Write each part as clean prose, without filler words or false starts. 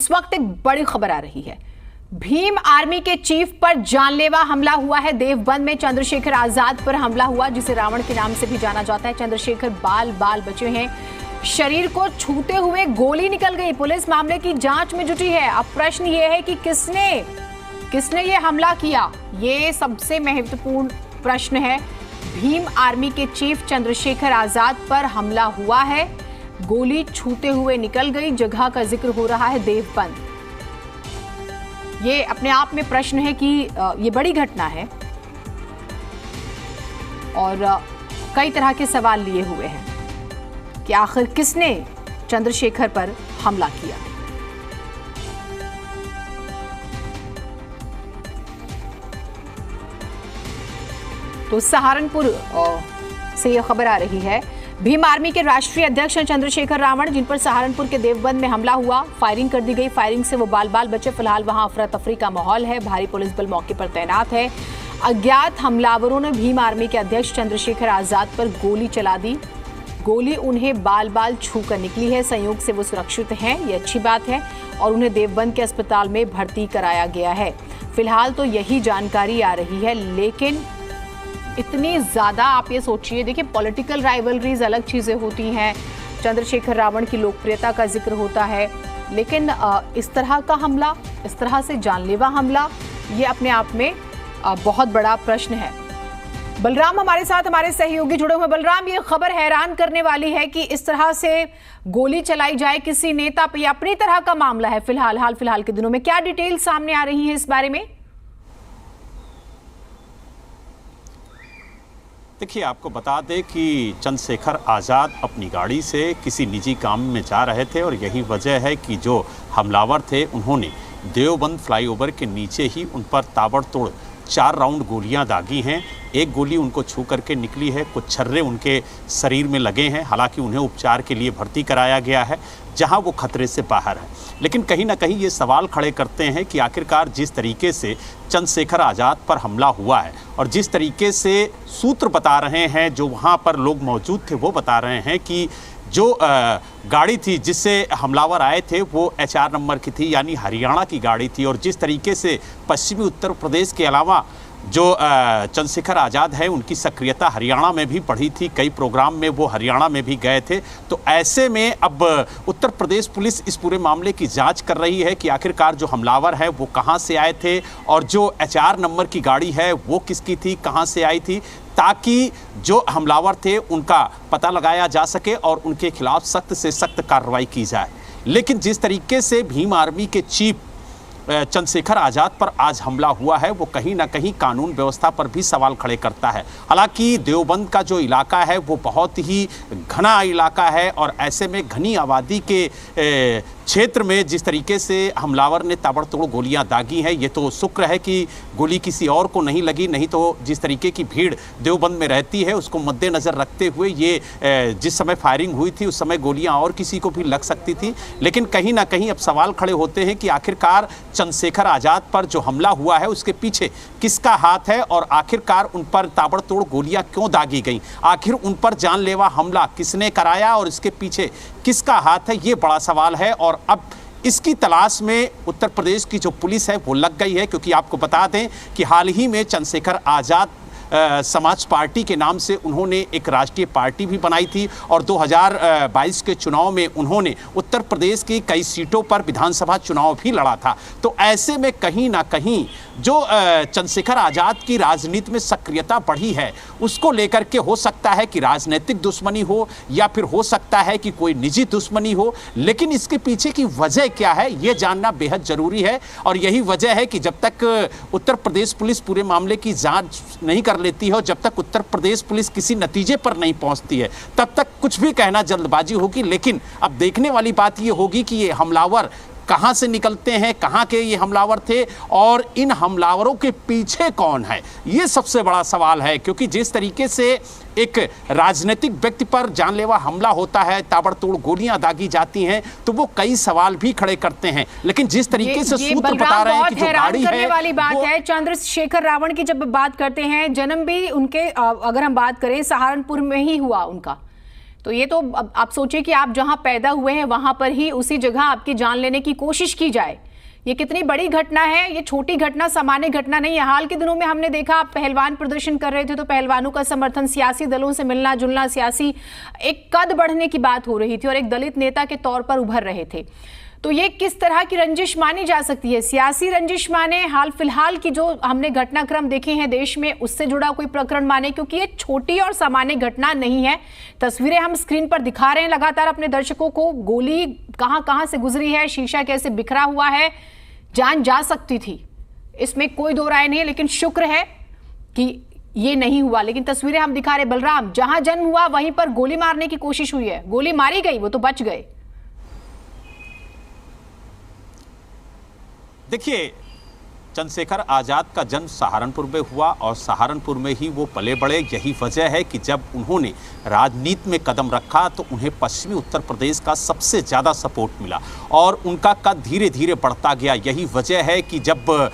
इस वक्त एक बड़ी खबर आ रही है। भीम आर्मी के चीफ पर जानलेवा हमला हुआ है। देवबंद में चंद्रशेखर आजाद पर हमला हुआ, जिसे रावण के नाम से भी जाना जाता है। चंद्रशेखर बाल बाल बचे हैं, शरीर को छूते हुए गोली निकल गई। पुलिस मामले की जांच में जुटी है। अब प्रश्न यह है कि किसने ये हमला किया, ये सबसे महत्वपूर्ण प्रश्न है। भीम आर्मी के चीफ चंद्रशेखर आजाद पर हमला हुआ है, गोली छूते हुए निकल गई। जगह का जिक्र हो रहा है देवबंद। ये अपने आप में प्रश्न है कि ये बड़ी घटना है और कई तरह के सवाल लिए हुए हैं कि आखिर किसने चंद्रशेखर पर हमला किया। तो सहारनपुर से यह खबर आ रही है। भीम आर्मी के राष्ट्रीय अध्यक्ष चंद्रशेखर रावण, जिन पर सहारनपुर के देवबंद में हमला हुआ, फायरिंग कर दी गई। फायरिंग से वो बाल बाल बचे। फिलहाल वहां अफरा तफरी का माहौल है। भारी पुलिस बल मौके पर तैनात है। अज्ञात हमलावरों ने भीम आर्मी के अध्यक्ष चंद्रशेखर आजाद पर गोली चला दी। गोली उन्हें बाल बाल छू कर निकली है। संयोग से वो सुरक्षित हैं, ये अच्छी बात है, और उन्हें देवबंद के अस्पताल में भर्ती कराया गया है। फिलहाल तो यही जानकारी आ रही है, लेकिन इतनी ज्यादा आप ये सोचिए, देखिए पॉलिटिकल राइवलरीज अलग चीजें होती हैं। चंद्रशेखर रावण की लोकप्रियता का जिक्र होता है, लेकिन इस तरह का हमला, इस तरह से जानलेवा हमला, ये अपने आप में बहुत बड़ा प्रश्न है। बलराम हमारे साथ, हमारे सहयोगी जुड़े हुए। बलराम, ये खबर हैरान करने वाली है कि इस तरह से गोली चलाई जाए किसी नेता पे। अपनी तरह का मामला है हाल फिलहाल के दिनों में। क्या डिटेल सामने आ रही है इस बारे में? देखिए, आपको बता दें कि चंद्रशेखर आज़ाद अपनी गाड़ी से किसी निजी काम में जा रहे थे और यही वजह है कि जो हमलावर थे उन्होंने देवबंद फ्लाईओवर के नीचे ही उन पर ताबड़तोड़ 4 राउंड गोलियां दागी हैं। एक गोली उनको छू करके निकली है, कुछ छर्रे उनके शरीर में लगे हैं। हालांकि उन्हें उपचार के लिए भर्ती कराया गया है, जहां वो खतरे से बाहर है। लेकिन कहीं ना कहीं ये सवाल खड़े करते हैं कि आखिरकार जिस तरीके से चंद्रशेखर आज़ाद पर हमला हुआ है और जिस तरीके से सूत्र बता रहे हैं, जो वहाँ पर लोग मौजूद थे वो बता रहे हैं कि जो गाड़ी थी जिससे हमलावर आए थे वो HR नंबर की थी, यानी हरियाणा की गाड़ी थी। और जिस तरीके से पश्चिमी उत्तर प्रदेश के अलावा जो चंद्रशेखर आज़ाद है, उनकी सक्रियता हरियाणा में भी बढ़ी थी। कई प्रोग्राम में वो हरियाणा में भी गए थे। तो ऐसे में अब उत्तर प्रदेश पुलिस इस पूरे मामले की जांच कर रही है कि आखिरकार जो हमलावर है वो कहां से आए थे और जो HR नंबर की गाड़ी है वो किसकी थी, कहां से आई थी, ताकि जो हमलावर थे उनका पता लगाया जा सके और उनके खिलाफ सख्त से सख्त कार्रवाई की जाए। लेकिन जिस तरीके से भीम आर्मी के चीफ चंद्रशेखर आज़ाद पर आज हमला हुआ है, वो कहीं ना कहीं कानून व्यवस्था पर भी सवाल खड़े करता है। हालांकि देवबंद का जो इलाका है वो बहुत ही घना इलाका है और ऐसे में घनी आबादी के क्षेत्र में जिस तरीके से हमलावर ने ताबड़तोड़ गोलियां दागी हैं, ये तो शुक्र है कि गोली किसी और को नहीं लगी। नहीं तो जिस तरीके की भीड़ देवबंद में रहती है उसको मद्देनज़र रखते हुए ये जिस समय फायरिंग हुई थी उस समय गोलियां और किसी को भी लग सकती थी। लेकिन कहीं ना कहीं अब सवाल खड़े होते हैं कि आखिरकार चंद्रशेखर आज़ाद पर जो हमला हुआ है उसके पीछे किसका हाथ है और आखिरकार उन पर ताबड़तोड़ गोलियां क्यों दागी गई। आखिर उन पर जानलेवा हमला किसने कराया और इसके पीछे किसका हाथ है, ये बड़ा सवाल है। और अब इसकी तलाश में उत्तर प्रदेश की जो पुलिस है वो लग गई है, क्योंकि आपको बता दें कि हाल ही में चंद्रशेखर आज़ाद समाज पार्टी के नाम से उन्होंने एक राष्ट्रीय पार्टी भी बनाई थी और 2022 के चुनाव में उन्होंने उत्तर प्रदेश की कई सीटों पर विधानसभा चुनाव भी लड़ा था। तो ऐसे में कहीं ना कहीं जो चंद्रशेखर आज़ाद की राजनीति में सक्रियता बढ़ी है, उसको लेकर के हो सकता है कि राजनीतिक दुश्मनी हो या फिर हो सकता है कि कोई निजी दुश्मनी हो। लेकिन इसके पीछे की वजह क्या है, ये जानना बेहद ज़रूरी है। और यही वजह है कि जब तक उत्तर प्रदेश पुलिस पूरे मामले की जाँच नहीं कर लेती है, जब तक उत्तर प्रदेश पुलिस किसी नतीजे पर नहीं पहुंचती है, तब तक कुछ भी कहना जल्दबाजी होगी। लेकिन अब देखने वाली बात ये होगी कि ये हमलावर कहां से निकलते हैं, कहां के ये हमलावर थे और इन हमलावरों के पीछे कौन है, ये सबसे बड़ा सवाल है। क्योंकि जिस तरीके से एक राजनीतिक व्यक्ति पर जानलेवा हमला होता है, ताबड़तोड़ गोलियां दागी जाती हैं, तो वो कई सवाल भी खड़े करते हैं। लेकिन जिस तरीके से सूत्र बता रहे हैं कि जो गाड़ी है, वाली बात है चंद्रशेखर रावण की, जब बात करते हैं जन्म भी उनके, अगर हम बात करें सहारनपुर में ही हुआ उनका, तो ये तो आप सोचिए कि आप जहां पैदा हुए हैं वहां पर ही उसी जगह आपकी जान लेने की कोशिश की जाए। ये कितनी बड़ी घटना है, ये छोटी घटना, सामान्य घटना नहीं है। हाल के दिनों में हमने देखा आप पहलवान प्रदर्शन कर रहे थे तो पहलवानों का समर्थन, सियासी दलों से मिलना जुलना, सियासी एक कद बढ़ने की बात हो रही थी और एक दलित नेता के तौर पर उभर रहे थे। तो ये किस तरह की रंजिश मानी जा सकती है? सियासी रंजिश माने, हाल फिलहाल की जो हमने घटनाक्रम देखे हैं देश में उससे जुड़ा कोई प्रकरण माने, क्योंकि ये छोटी और सामान्य घटना नहीं है। तस्वीरें हम स्क्रीन पर दिखा रहे हैं लगातार अपने दर्शकों को। गोली कहां से गुजरी है, शीशा कैसे बिखरा हुआ है, जान जा सकती थी, इसमें कोई दो राय नहीं है। लेकिन शुक्र है कि ये नहीं हुआ। लेकिन तस्वीरें हम दिखा रहे बलराम, जहां जन्म हुआ वहीं पर गोली मारने की कोशिश हुई है, गोली मारी गई, वो तो बच गए। देखिए, चंद्रशेखर आज़ाद का जन्म सहारनपुर में हुआ और सहारनपुर में ही वो पले बड़े। यही वजह है कि जब उन्होंने राजनीति में कदम रखा तो उन्हें पश्चिमी उत्तर प्रदेश का सबसे ज़्यादा सपोर्ट मिला और उनका कद धीरे धीरे बढ़ता गया। यही वजह है कि जब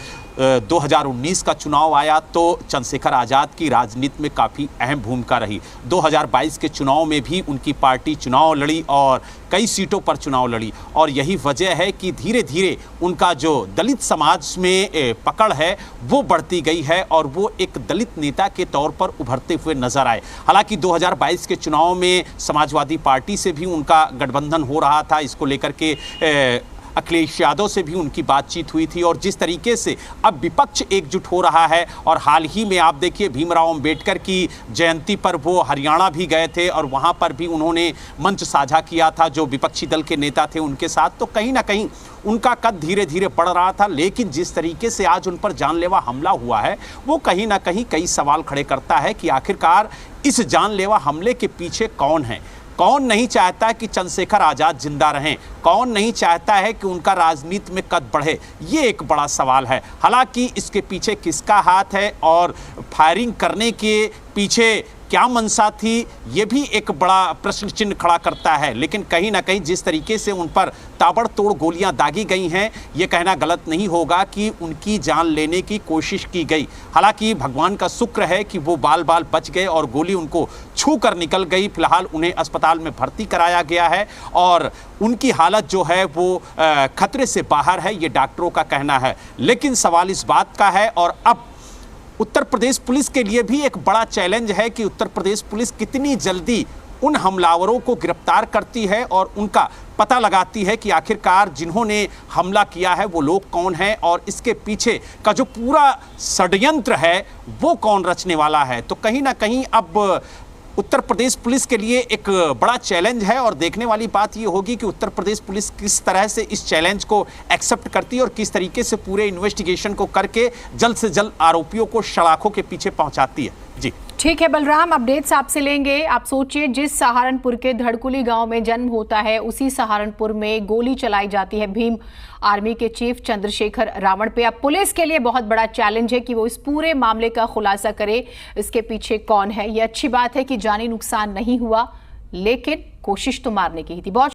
2019 का चुनाव आया तो चंद्रशेखर आज़ाद की राजनीति में काफ़ी अहम भूमिका रही। 2022 के चुनाव में भी उनकी पार्टी चुनाव लड़ी और कई सीटों पर चुनाव लड़ी और यही वजह है कि धीरे धीरे उनका जो दलित समाज में पकड़ है वो बढ़ती गई है और वो एक दलित नेता के तौर पर उभरते हुए नजर आए। हालांकि 2022 के चुनाव में समाजवादी पार्टी से भी उनका गठबंधन हो रहा था, इसको लेकर के अखिलेश यादव से भी उनकी बातचीत हुई थी और जिस तरीके से अब विपक्ष एकजुट हो रहा है और हाल ही में आप देखिए भीमराव अंबेडकर की जयंती पर वो हरियाणा भी गए थे और वहाँ पर भी उन्होंने मंच साझा किया था जो विपक्षी दल के नेता थे उनके साथ। तो कहीं ना कहीं उनका कद धीरे धीरे बढ़ रहा था। लेकिन जिस तरीके से आज उन पर जानलेवा हमला हुआ है वो कहीं ना कहीं कई सवाल खड़े करता है कि आखिरकार इस जानलेवा हमले के पीछे कौन है। कौन नहीं चाहता है कि चंद्रशेखर आज़ाद जिंदा रहें, कौन नहीं चाहता है कि उनका राजनीति में कद बढ़े, ये एक बड़ा सवाल है। हालांकि इसके पीछे किसका हाथ है और फायरिंग करने के पीछे क्या मंशा थी, ये भी एक बड़ा प्रश्न चिन्ह खड़ा करता है। लेकिन कहीं ना कहीं जिस तरीके से उन पर ताबड़तोड़ गोलियां दागी गई हैं, ये कहना गलत नहीं होगा कि उनकी जान लेने की कोशिश की गई। हालांकि भगवान का शुक्र है कि वो बाल बाल बच गए और गोली उनको छू कर निकल गई। फिलहाल उन्हें अस्पताल में भर्ती कराया गया है और उनकी हालत जो है वो खतरे से बाहर है, ये डॉक्टरों का कहना है। लेकिन सवाल इस बात का है और अब उत्तर प्रदेश पुलिस के लिए भी एक बड़ा चैलेंज है कि उत्तर प्रदेश पुलिस कितनी जल्दी उन हमलावरों को गिरफ्तार करती है और उनका पता लगाती है कि आखिरकार जिन्होंने हमला किया है वो लोग कौन हैं और इसके पीछे का जो पूरा षड्यंत्र है वो कौन रचने वाला है। तो कहीं ना कहीं अब उत्तर प्रदेश पुलिस के लिए एक बड़ा चैलेंज है और देखने वाली बात ये होगी कि उत्तर प्रदेश पुलिस किस तरह से इस चैलेंज को एक्सेप्ट करती है और किस तरीके से पूरे इन्वेस्टिगेशन को करके जल्द से जल्द आरोपियों को सलाखों के पीछे पहुंचाती है। जी ठीक है बलराम, अपडेट्स आपसे लेंगे। आप सोचिए जिस सहारनपुर के धड़कुली गांव में जन्म होता है उसी सहारनपुर में गोली चलाई जाती है भीम आर्मी के चीफ चंद्रशेखर रावण पे। अब पुलिस के लिए बहुत बड़ा चैलेंज है कि वो इस पूरे मामले का खुलासा करे, इसके पीछे कौन है। ये अच्छी बात है कि जानी नुकसान नहीं हुआ लेकिन कोशिश तो मारने की ही थी। बहुत